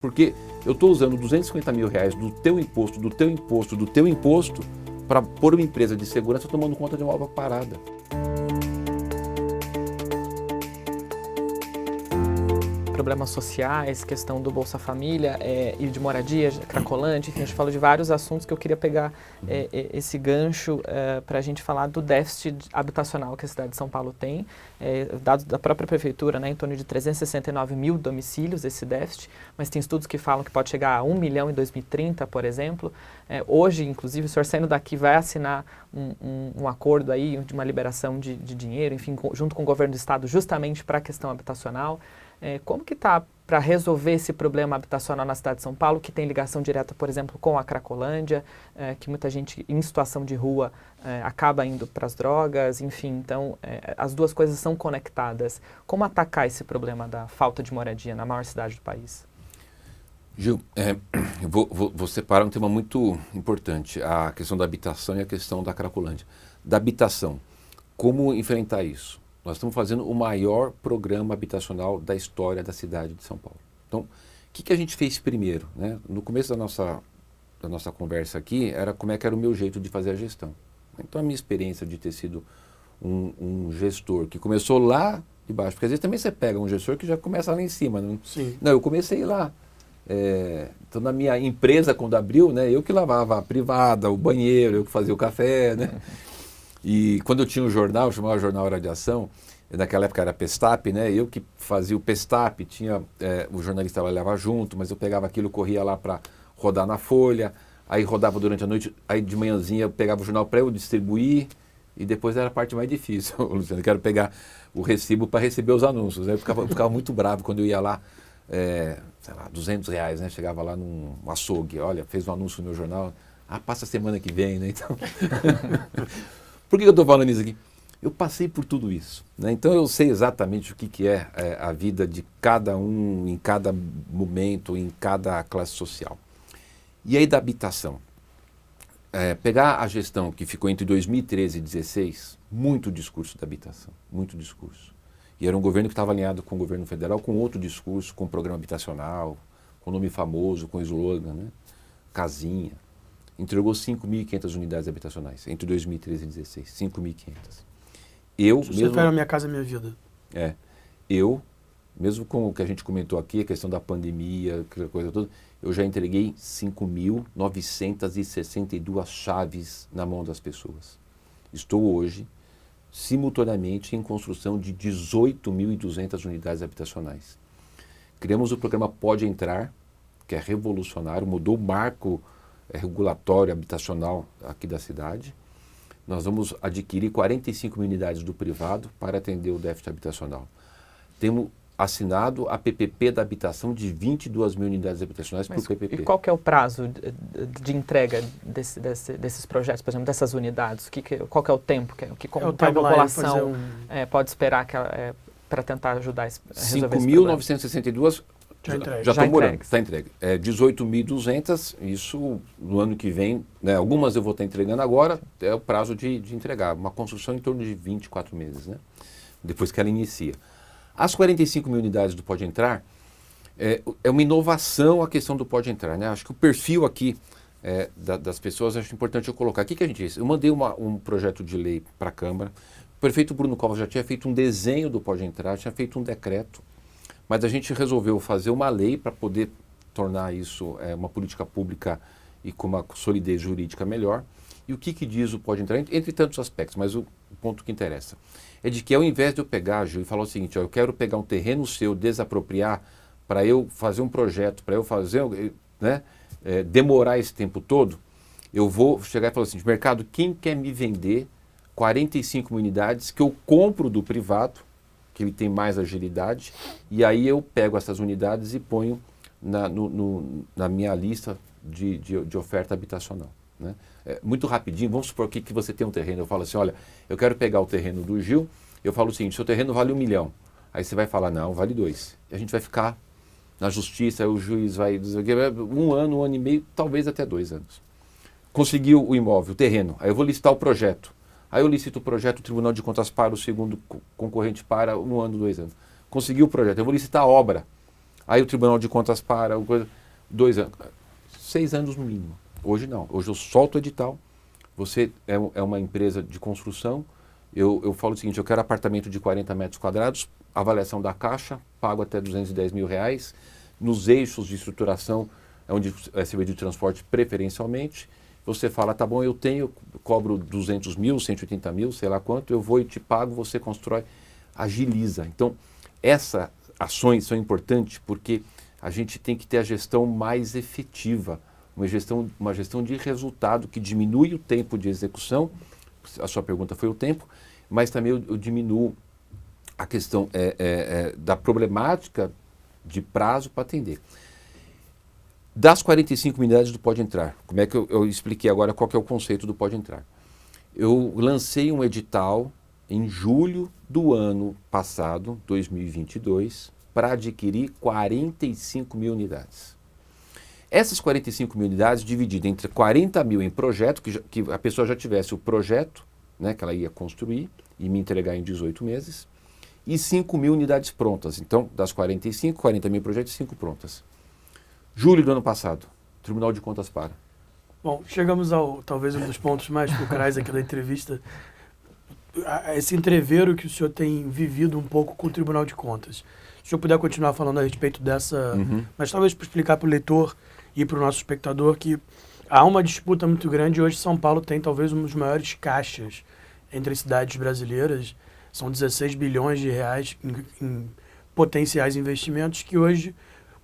Porque eu estou usando 250 mil reais do teu imposto, para pôr uma empresa de segurança tomando conta de uma obra parada. Problemas sociais, questão do Bolsa Família e de moradia, Cracolândia, enfim, a gente falou de vários assuntos que eu queria pegar esse gancho para a gente falar do déficit habitacional que a cidade de São Paulo tem. Dados da própria prefeitura, né, em torno de 369 mil domicílios esse déficit, mas tem estudos que falam que pode chegar a 1 milhão em 2030, por exemplo. Hoje, inclusive, o senhor saindo daqui vai assinar um acordo aí de uma liberação de dinheiro, enfim, junto com o governo do estado, justamente para a questão habitacional. Como que está para resolver esse problema habitacional na cidade de São Paulo, que tem ligação direta, por exemplo, com a Cracolândia, que muita gente em situação de rua acaba indo para as drogas, enfim, então as duas coisas são conectadas. Como atacar esse problema da falta de moradia na maior cidade do país? Gil, eu vou separar um tema muito importante, a questão da habitação e a questão da Cracolândia. Da habitação, como enfrentar isso? Nós estamos fazendo o maior programa habitacional da história da cidade de São Paulo. Então, o que a gente fez primeiro, né? No começo da nossa conversa aqui, era como é que era o meu jeito de fazer a gestão. Então, a minha experiência de ter sido um gestor que começou lá de baixo, porque às vezes também você pega um gestor que já começa lá em cima. Não, Sim. Não, eu comecei lá. Então, na minha empresa, quando abriu, né, eu que lavava a privada, o banheiro, eu que fazia o café, né? E quando eu tinha um jornal, chamava Jornal Radiação, naquela época era Pestap, né? Eu que fazia o Pestap, tinha o jornalista trabalhava junto, mas eu pegava aquilo, corria lá para rodar na Folha, aí rodava durante a noite, aí de manhãzinha eu pegava o jornal para eu distribuir, e depois era a parte mais difícil, Luciano, eu quero pegar o recibo para receber os anúncios, né? Eu ficava muito bravo quando eu ia lá, sei lá, R$200, né? Chegava lá num açougue, olha, fez um anúncio no meu jornal, passa a semana que vem, né? Então... Por que eu estou falando isso aqui? Eu passei por tudo isso, né? Então eu sei exatamente o que é a vida de cada um, em cada momento, em cada classe social. E aí da habitação. Pegar a gestão que ficou entre 2013 e 2016, muito discurso da habitação, muito discurso. E era um governo que estava alinhado com o governo federal, com outro discurso, com programa habitacional, com nome famoso, com slogan, né? Casinha. Entregou 5.500 unidades habitacionais entre 2013 e 2016. 5.500. Você foi a Minha Casa Minha Vida. Eu, mesmo com o que a gente comentou aqui, a questão da pandemia, aquela coisa toda, eu já entreguei 5.962 chaves na mão das pessoas. Estou hoje, simultaneamente, em construção de 18.200 unidades habitacionais. Criamos o programa Pode Entrar, que é revolucionário, mudou o marco regulatório habitacional aqui da cidade. Nós vamos adquirir 45 mil unidades do privado para atender o déficit habitacional. Temos assinado a PPP da habitação de 22 mil unidades habitacionais por PPP. E qual que é o prazo de entrega desses projetos, por exemplo, dessas unidades? Qual que é o tempo? Como a população pode esperar para tentar ajudar a resolver esse problema? 5.962 já estou morando, está entregue. 18.200, isso no ano que vem, né, algumas eu vou estar entregando agora, é o prazo de entregar. Uma construção em torno de 24 meses, né, depois que ela inicia. As 45 mil unidades do Pode Entrar, é uma inovação a questão do Pode Entrar, né? Acho que o perfil aqui das pessoas, acho importante eu colocar. O que a gente fez? Eu mandei um projeto de lei para a Câmara, o prefeito Bruno Covas já tinha feito um desenho do Pode Entrar, tinha feito um decreto, mas a gente resolveu fazer uma lei para poder tornar isso uma política pública e com uma solidez jurídica melhor. E o que diz o Pode Entrar? Entre tantos aspectos, mas o ponto que interessa é de que ao invés de eu pegar, Gil, e falar o seguinte, eu quero pegar um terreno seu, desapropriar, para eu fazer um projeto, para eu fazer, né, demorar esse tempo todo, eu vou chegar e falar assim, mercado, quem quer me vender 45 unidades que eu compro do privado, que ele tem mais agilidade, e aí eu pego essas unidades e ponho na minha lista de oferta habitacional, né? Muito rapidinho, vamos supor que você tem um terreno, eu falo assim, olha, eu quero pegar o terreno do Gil, eu falo o seguinte, seu terreno vale 1 milhão, aí você vai falar, não, vale 2, e a gente vai ficar na justiça, aí o juiz vai dizer, 1 ano, 1 ano e meio, talvez até 2 anos. Conseguiu o imóvel, o terreno, aí eu vou listar o projeto. Aí eu licito o projeto, o Tribunal de Contas para, o segundo concorrente para 1 ano, 2 anos. Consegui o projeto, eu vou licitar a obra. Aí o Tribunal de Contas para, 2 anos, 6 anos no mínimo. Hoje não, hoje eu solto o edital, você é uma empresa de construção, eu falo o seguinte, eu quero apartamento de 40 metros quadrados, avaliação da Caixa, pago até R$210 mil, nos eixos de estruturação, onde é serviço de transporte preferencialmente, você fala, tá bom, eu cobro 200 mil, 180 mil, sei lá quanto, eu vou e te pago, você constrói, agiliza. Então, essas ações são importantes porque a gente tem que ter a gestão mais efetiva, uma gestão de resultado que diminui o tempo de execução, a sua pergunta foi o tempo, mas também eu diminuo a questão da problemática de prazo para atender. Das 45 unidades do Pode Entrar, como é que eu expliquei agora qual que é o conceito do Pode Entrar? Eu lancei um edital em julho do ano passado, 2022, para adquirir 45 mil unidades. Essas 45 mil unidades divididas entre 40 mil em projeto, que a pessoa já tivesse o projeto, né, que ela ia construir e me entregar em 18 meses, e 5 mil unidades prontas. Então, das 45, 40 mil projetos, 5 prontas. Julho do ano passado, Tribunal de Contas para. Bom, chegamos ao, talvez, um dos pontos mais fulcrais aqui da entrevista, esse entreveiro que o senhor tem vivido um pouco com o Tribunal de Contas. Se o senhor puder continuar falando a respeito dessa, mas talvez para explicar para o leitor e para o nosso espectador que há uma disputa muito grande. Hoje São Paulo tem talvez um dos maiores caixas entre as cidades brasileiras, são 16 bilhões de reais em potenciais investimentos que hoje,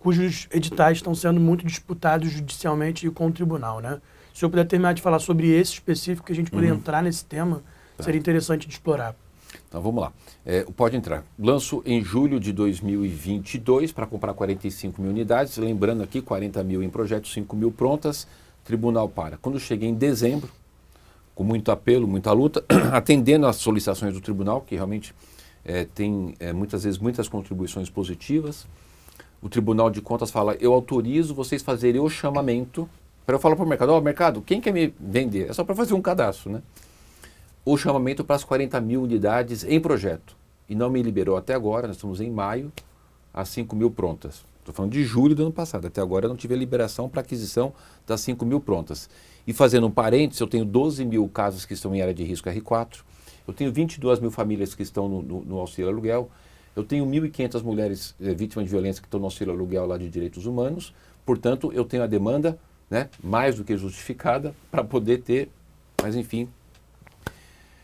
cujos editais estão sendo muito disputados judicialmente e com o tribunal, né? Se o senhor puder terminar de falar sobre esse específico, que a gente poder entrar nesse tema, seria interessante de explorar. Então vamos lá. Pode Entrar. Lanço em julho de 2022 para comprar 45 mil unidades. Lembrando aqui, 40 mil em projeto, 5 mil prontas. Tribunal para. Quando cheguei em dezembro, com muito apelo, muita luta, atendendo às solicitações do tribunal, que realmente tem muitas vezes muitas contribuições positivas, o Tribunal de Contas fala, eu autorizo vocês fazerem o chamamento, para eu falar para o mercado, mercado, quem quer me vender? É só para fazer um cadastro, né? O chamamento para as 40 mil unidades em projeto. E não me liberou até agora, nós estamos em maio, as 5 mil prontas. Estou falando de julho do ano passado, até agora eu não tive a liberação para aquisição das 5 mil prontas. E fazendo um parênteses, eu tenho 12 mil casas que estão em área de risco R4, eu tenho 22 mil famílias que estão no auxílio aluguel, eu tenho 1.500 mulheres vítimas de violência que estão no auxílio aluguel lá de direitos humanos, portanto eu tenho a demanda, né, mais do que justificada para poder ter, mas enfim,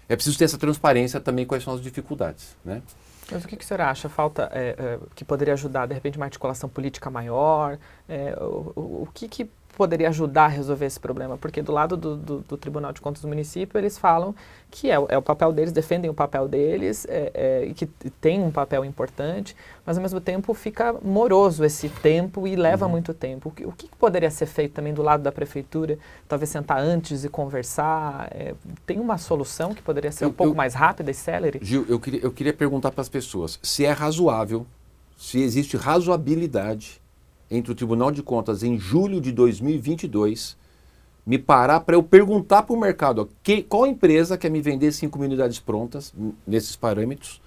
é preciso ter essa transparência também quais são as dificuldades, né? Mas o que o senhor acha? Falta que poderia ajudar, de repente, uma articulação política maior? O que poderia ajudar a resolver esse problema? Porque do lado do Tribunal de Contas do município, eles falam que é o papel deles, defendem o papel deles, e que tem um papel importante, mas ao mesmo tempo fica moroso esse tempo e leva muito tempo. O que poderia ser feito também do lado da prefeitura? Talvez sentar antes e conversar? Tem uma solução que poderia ser um pouco mais rápida e célere? Gil, eu queria perguntar para as pessoas se é razoável, se existe razoabilidade entre o Tribunal de Contas em julho de 2022 me parar para eu perguntar para o mercado qual empresa quer me vender 5 mil unidades prontas nesses parâmetros.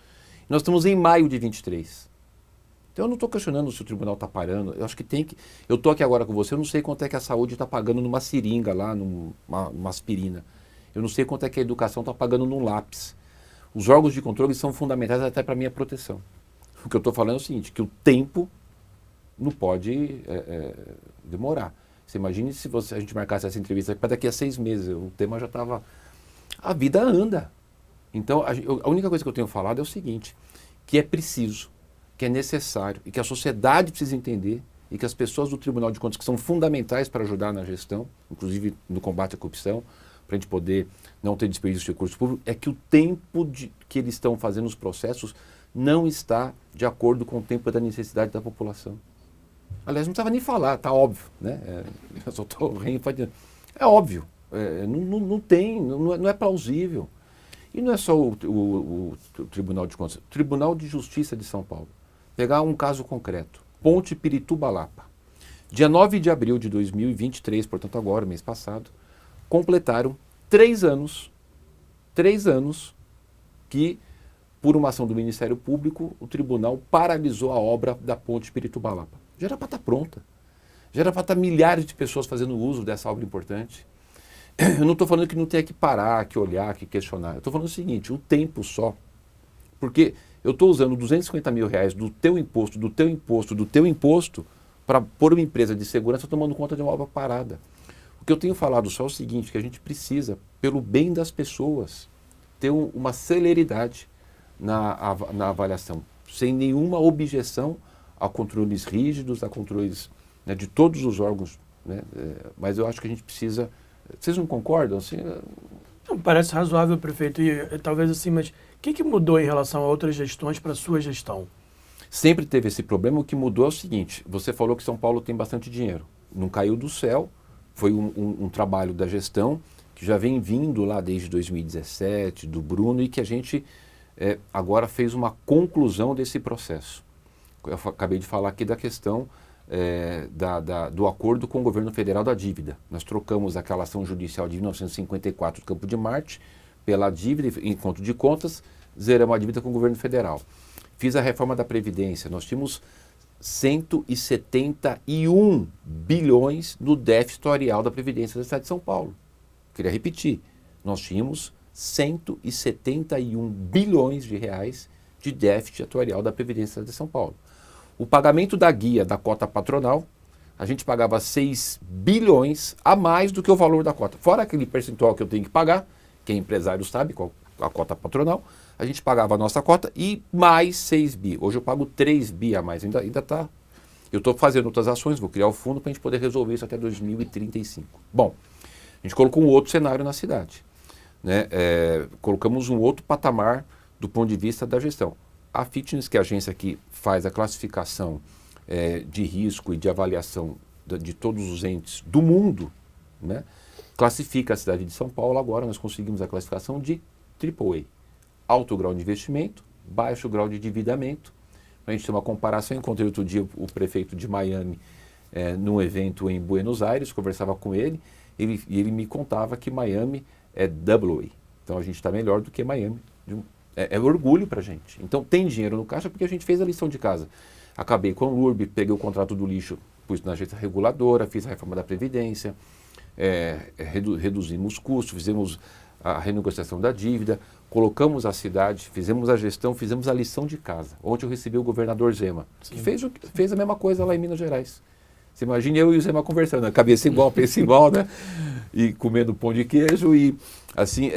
Nós estamos em maio de 23. Então eu não estou questionando se o tribunal está parando. Eu acho que tem que... Eu estou aqui agora com você, eu não sei quanto é que a saúde está pagando numa seringa lá, numa aspirina. Eu não sei quanto é que a educação está pagando num lápis. Os órgãos de controle são fundamentais até para a minha proteção. O que eu estou falando é o seguinte, que o tempo não pode demorar. Você imagine se a gente marcasse essa entrevista para daqui a 6 meses, o tema já estava... A vida anda. Então, a única coisa que eu tenho falado é o seguinte, que é preciso, que é necessário, e que a sociedade precisa entender, e que as pessoas do Tribunal de Contas, que são fundamentais para ajudar na gestão, inclusive no combate à corrupção, para a gente poder não ter desperdício de recursos públicos, é que o tempo que eles estão fazendo os processos não está de acordo com o tempo da necessidade da população. Aliás, não precisava nem falar, está óbvio, né? Eu só estou reenfatizando. É óbvio, não é plausível. E não é só o Tribunal de Contas, o Tribunal de Justiça de São Paulo. Pegar um caso concreto, Ponte Pirituba-Lapa. Dia 9 de abril de 2023, portanto agora, mês passado, completaram 3 anos que, por uma ação do Ministério Público, o tribunal paralisou a obra da Ponte Pirituba-Lapa. Já era para estar pronta. Já era para estar milhares de pessoas fazendo uso dessa obra importante. Eu não estou falando que não tenha que parar, que olhar, que questionar. Eu estou falando o seguinte, o tempo só. Porque eu estou usando R$250 mil do teu imposto, para pôr uma empresa de segurança tomando conta de uma obra parada. O que eu tenho falado só é o seguinte, que a gente precisa, pelo bem das pessoas, ter uma celeridade na avaliação, sem nenhuma objeção a controles rígidos, a controles, né, de todos os órgãos, né, mas eu acho que a gente precisa... Vocês não concordam? Assim, não, parece razoável, prefeito, e talvez assim, mas o que mudou em relação a outras gestões para a sua gestão? Sempre teve esse problema. O que mudou é o seguinte, você falou que São Paulo tem bastante dinheiro, não caiu do céu, foi um trabalho da gestão que já vem vindo lá desde 2017, do Bruno, e que a gente agora fez uma conclusão desse processo. Eu acabei de falar aqui da questão do acordo com o governo federal da dívida. Nós trocamos aquela ação judicial de 1954 do Campo de Marte pela dívida, em conto de contas, zeramos a dívida com o governo federal. Fiz a reforma da Previdência, nós tínhamos 171 bilhões no déficit atuarial da Previdência da cidade de São Paulo. Queria repetir, nós tínhamos 171 bilhões de reais de déficit atuarial da Previdência de São Paulo. O pagamento da guia da cota patronal, a gente pagava 6 bilhões a mais do que o valor da cota. Fora aquele percentual que eu tenho que pagar, quem é empresário sabe qual a cota patronal, a gente pagava a nossa cota e mais 6 bi. Hoje eu pago 3 bi a mais, ainda está. Eu estou fazendo outras ações, vou criar o fundo para a gente poder resolver isso até 2035. Bom, a gente colocou um outro cenário na cidade, né? Colocamos um outro patamar do ponto de vista da gestão. A Fitness, que é a agência que faz a classificação de risco e de avaliação de todos os entes do mundo, né? Classifica a cidade de São Paulo. Agora nós conseguimos a classificação de AAA. Alto grau de investimento, baixo grau de endividamento. A gente tem uma comparação. Encontrei outro dia o prefeito de Miami num evento em Buenos Aires, conversava com ele, e ele me contava que Miami é AA. Então a gente está melhor do que Miami. É orgulho para a gente. Então tem dinheiro no caixa porque a gente fez a lição de casa. Acabei com o LURB, peguei o contrato do lixo, pus na agência reguladora, fiz a reforma da Previdência, reduzimos custos, fizemos a renegociação da dívida, colocamos a cidade, fizemos a gestão, fizemos a lição de casa. Ontem eu recebi o governador Zema, que fez a mesma coisa lá em Minas Gerais. Você imagina eu e o Zema conversando, cabeça igual, peso igual, né? E comendo pão de queijo e, assim,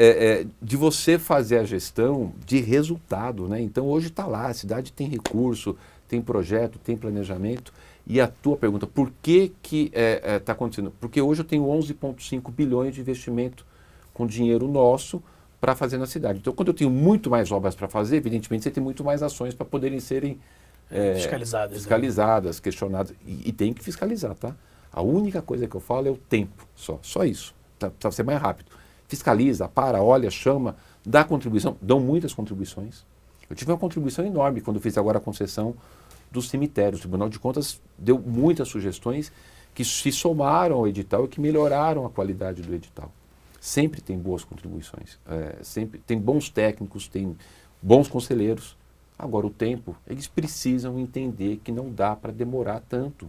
de você fazer a gestão de resultado, né? Então, hoje está lá, a cidade tem recurso, tem projeto, tem planejamento. E a tua pergunta, por que está acontecendo? Porque hoje eu tenho 11,5 bilhões de investimento com dinheiro nosso para fazer na cidade. Então, quando eu tenho muito mais obras para fazer, evidentemente, você tem muito mais ações para poderem serem fiscalizadas, questionadas. E tem que fiscalizar, tá? A única coisa que eu falo é o tempo, só isso. Precisa ser mais rápido. Fiscaliza, olha, chama, dá contribuição. Dão muitas contribuições. Eu tive uma contribuição enorme quando fiz agora a concessão dos cemitérios. O Tribunal de Contas deu muitas sugestões que se somaram ao edital e que melhoraram a qualidade do edital. Sempre tem boas contribuições, sempre tem bons técnicos, tem bons conselheiros. Agora, o tempo, eles precisam entender que não dá para demorar tanto.